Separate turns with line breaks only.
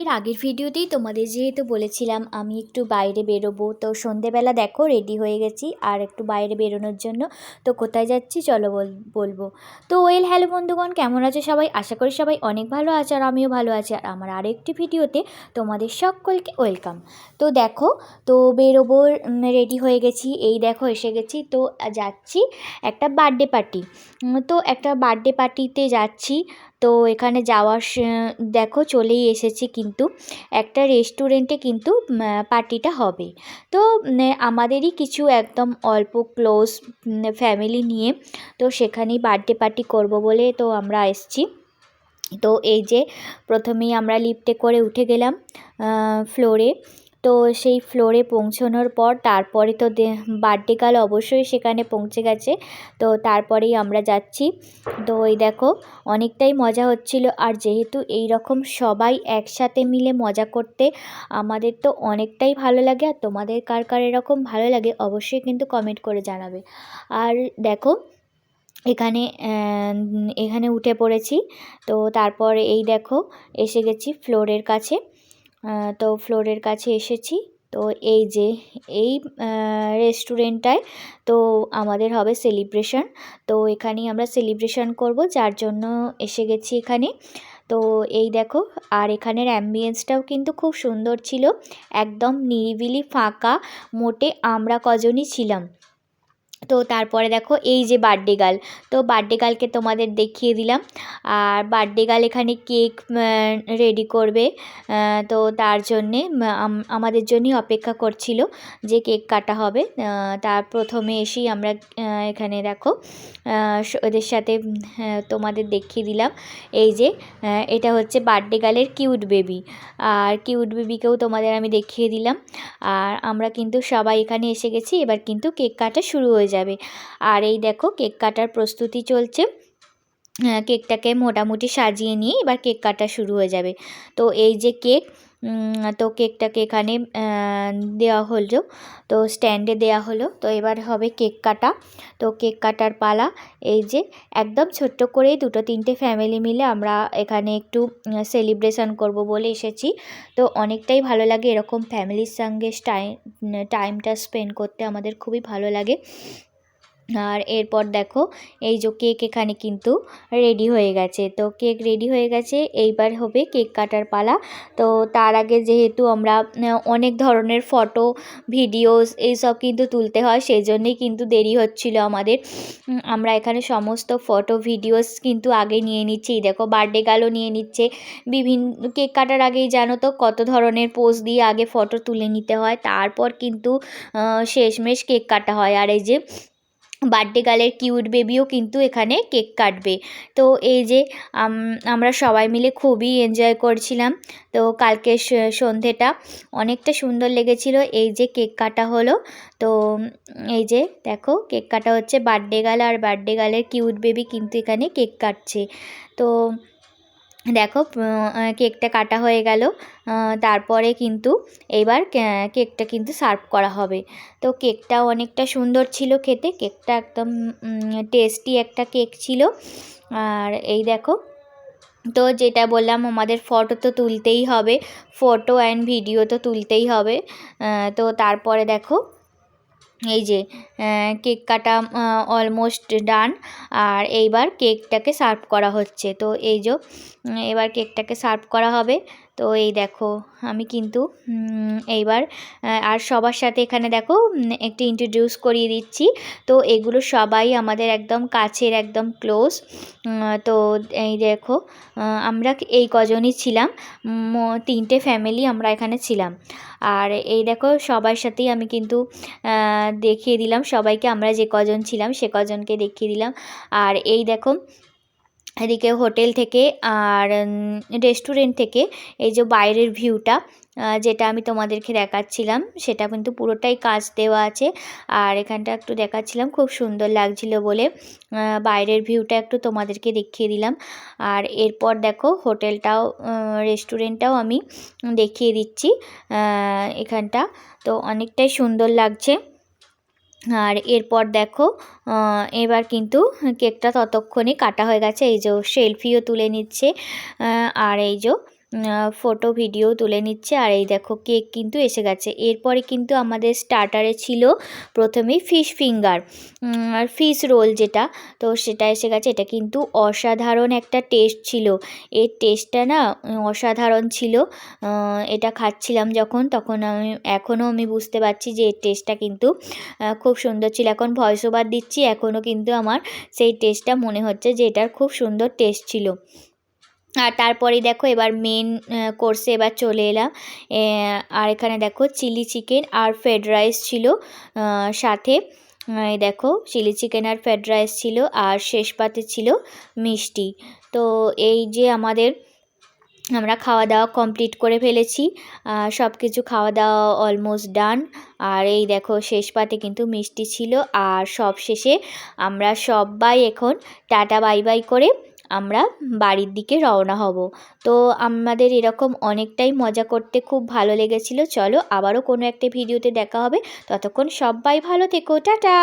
এর আগের ভিডিওতেই তোমাদের যেহেতু বলেছিলাম আমি একটু বাইরে বেরোবো, তো সন্ধেবেলা দেখো রেডি হয়ে গেছি আর একটু বাইরে বেরোনোর জন্য। তো কোথায় যাচ্ছি চলো বলবো। তো হ্যালো বন্ধুগণ, কেমন আছো সবাই? আশা করি সবাই অনেক ভালো আছে আর আমিও ভালো আছি। আর আমার আরেকটি ভিডিওতে তোমাদের সকলকে ওয়েলকাম। তো দেখো, তো বেরোবো, রেডি হয়ে গেছি, এই দেখো এসে গেছি। তো যাচ্ছি একটা বার্থডে পার্টি, তো একটা বার্থডে পার্টিতে যাচ্ছি। তো এখানে যাওয়ার দেখো চলেই এসেছি, কিন্তু একটা রেস্টুরেন্টে কিন্তু পার্টিটা হবে। তো আমাদেরই কিছু একদম অল্প ক্লোজ ফ্যামিলি নিয়ে, তো সেখানেই বার্থডে পার্টি করব বলে তো আমরা এসেছি। তো এই যে প্রথমেই আমরা লিফটে করে উঠে গেলাম ফ্লোরে। তো সেই ফ্লোরে পৌঁছানোর পর তারপরে তো বার্থডে গার্ল অবশ্যই সেখানে পৌঁছে গেছে। তো তারপরেই আমরা যাচ্ছি। তো এই দেখো অনেকটাই মজা হচ্ছিল, আর যেহেতু এই রকম সবাই একসাথে মিলে মজা করতে আমাদের তো অনেকটাই ভালো লাগে। আর তোমাদের কার কার এরকম ভালো লাগে অবশ্যই কিন্তু কমেন্ট করে জানাবে। আর দেখো এখানে এখানে উঠে পড়েছি। তো তারপর এই দেখো এসে গেছি ফ্লোরের কাছে। তো ফ্লোরের কাছে এসেছি। তো এই যে এই রেস্টুরেন্টটায় তো আমাদের হবে সেলিব্রেশন। তো এখানেই আমরা সেলিব্রেশন করব, যার জন্য এসে গেছি এখানে। তো এই দেখো, আর এখানের অ্যাম্বিয়েন্সটাও কিন্তু খুব সুন্দর ছিল, একদম নিরিবিলি ফাঁকা, মোটে আমরা কজনই ছিলাম। তো তারপরে দেখো এই যে বার্থডে গার্ল, তো বার্থডে গার্লকে তোমাদের দেখিয়ে দিলাম। আর বার্থডে গার্ল এখানে কেক রেডি করবে, তো তার জন্যে আমাদের জন্যই অপেক্ষা করছিল যে কেক কাটা হবে। তার প্রথমে এসেই আমরা এখানে দেখো ওদের সাথে তোমাদের দেখিয়ে দিলাম। এই যে এটা হচ্ছে বার্থডে গার্লের কিউট বেবি, আর কিউট বেবিকেও তোমাদের আমি দেখিয়ে দিলাম। আর আমরা কিন্তু সবাই এখানে এসে গেছি, এবার কিন্তু কেক কাটা শুরু হয়ে যাবে। আর এই দেখো কেক কাটার প্রস্তুতি চলছে, কেকটাকে মোটামুটি সাজিয়ে নিয়ে এবার কেক কাটা শুরু হয়ে যাবে। তো এই যে কেক, তো কেকটাকে এখানে দেওয়া হলো, তো স্ট্যান্ডে দেওয়া হলো। তো এবার হবে কেক কাটা। তো কেক কাটার পালা। এই যে একদম ছোট্ট করে দুটো তিনটে ফ্যামিলি মিলে আমরা এখানে একটু সেলিব্রেশন করব বলে এসেছি। তো অনেকটাই ভালো লাগে এরকম ফ্যামিলির সঙ্গে টাইমটা স্পেন্ড করতে, আমাদের খুবই ভালো লাগে। আর এরপর দেখো এই যে কেক এখানে কিন্তু রেডি হয়ে গেছে। তো কেক রেডি হয়ে গেছে, এইবার হবে কেক কাটার পালা। তো তার আগে যেহেতু আমরা অনেক ধরনের ফটো ভিডিওস এইসব কিন্তু তুলতে হয়, সেই জন্যেই কিন্তু দেরি হচ্ছিল আমাদের। আমরা এখানে সমস্ত ফটো ভিডিওস কিন্তু আগে নিয়ে নিচ্ছি। দেখো বার্থডে গার্লও নিয়ে নিচ্ছে। বিভিন্ন কেক কাটার আগেই জানো তো কত ধরনের পোজ দিয়ে আগে ফটো তুলে নিতে হয়, তারপর কিন্তু শেষমেশ কেক কাটা হয়। আর এই যে বার্থডে গার্লের কিউট বেবিও কিন্তু এখানে কেক কাটবে। তো এই যে আমরা সবাই মিলে খুবই এনজয় করছিলাম। তো কালকে সন্ধেটা অনেকটা সুন্দর লেগেছিল। এই যে কেক কাটা হলো, তো এই যে দেখো কেক কাটা হচ্ছে, বার্থডে গার্ল আর বার্থডে গার্লের কিউট বেবি কিন্তু এখানে কেক কাটছে। তো দেখো কেকটা কাটা হয়ে গেল, তারপরে কিন্তু এইবার কেকটা কিন্তু সার্ভ করা হবে। তো কেকটাও অনেকটা সুন্দর ছিল খেতে, কেকটা একদম টেস্টি একটা কেক ছিল। আর এই দেখো, তো যেটা বললাম আমাদের ফটো তো তুলতেই হবে, ফটো অ্যান্ড ভিডিও তো তুলতেই হবে। তো তারপরে দেখো এই যে কেক কাটা অলমোস্ট ডান, আর এইবার কেকটাকে সার্ভ করা হচ্ছে। তো এই যে এবার কেকটাকে সার্ভ করা হবে। তো এই দেখো আমি কিন্তু এইবার আর সবার সাথে এখানে দেখো একটু ইন্ট্রোডিউস করিয়ে দিচ্ছি। তো এগুলো সবাই আমাদের একদম কাছের, একদম ক্লোজ। তো এই দেখো আমরা এই কজনই ছিলাম, তিনটে ফ্যামিলি আমরা এখানে ছিলাম। আর এই দেখো সবার সাথেই আমি কিন্তু দেখিয়ে দিলাম সবাইকে, আমরা যে কজন ছিলাম সে কজনকে দেখিয়ে দিলাম। আর এই দেখো এদিকে হোটেল থেকে আর রেস্টুরেন্ট থেকে এই যে বাইরের ভিউটা যেটা আমি তোমাদেরকে দেখাচ্ছিলাম, সেটা কিন্তু পুরোটাই কাঁচ দেওয়া আছে। আর এখানটা একটু দেখাচ্ছিলাম, খুব সুন্দর লাগছিল বলে বাইরের ভিউটা একটু তোমাদেরকে দেখিয়ে দিলাম। আর এরপর দেখো হোটেলটাও রেস্টুরেন্টটাও আমি দেখিয়ে দিচ্ছি এখানটা। তো অনেকটাই সুন্দর লাগছে। আর এরপর দেখো এবার কিন্তু কেকটা ততক্ষণে কাটা হয়ে গেছে। এই যে সেলফিও তুলে নিচ্ছে। আর এই যে ফটো ভিডিও তুলে নিচ্ছে। আর এই দেখো কেক কিন্তু এসে গেছে। এরপরে কিন্তু আমাদের স্টার্টারে ছিল প্রথমেই ফিশ ফিঙ্গার আর ফিশ রোল যেটা, তো সেটা এসে গেছে। এটা কিন্তু অসাধারণ একটা টেস্ট ছিল, এর টেস্টটা না অসাধারণ ছিল। এটা খাচ্ছিলাম যখন, তখন এখনও আমি বুঝতে পারছি যে এর টেস্টটা কিন্তু খুব সুন্দর ছিল। এখন ভয়েস ওভার দিচ্ছি, এখনও কিন্তু আমার সেই টেস্টটা মনে হচ্ছে যে এটার খুব সুন্দর টেস্ট ছিল। আর তারপরেই দেখো এবার মেন কোর্সে এবার চলে এলাম। আর এখানে দেখো চিলি চিকেন আর ফ্রায়েড রাইস ছিল সাথে। এই দেখো চিলি চিকেন আর ফ্রায়েড রাইস ছিল, আর শেষ পাতে ছিল মিষ্টি। তো এই যে আমরা খাওয়া দাওয়া কমপ্লিট করে ফেলেছি, সব কিছু খাওয়া দাওয়া অলমোস্ট ডান। আর এই দেখো শেষ পাতে কিন্তু মিষ্টি ছিল। আর সব শেষে আমরা সবাই এখন টাটা বাই বাই করে আমরা বাড়ির দিকে রওনা হব। তো আমাদের এরকম অনেকটাই মজা করতে খুব ভালো লেগেছিলো। চলো আবারও কোনো একটা ভিডিওতে দেখা হবে, ততক্ষণ সবাই ভালো থেকো, টাটা।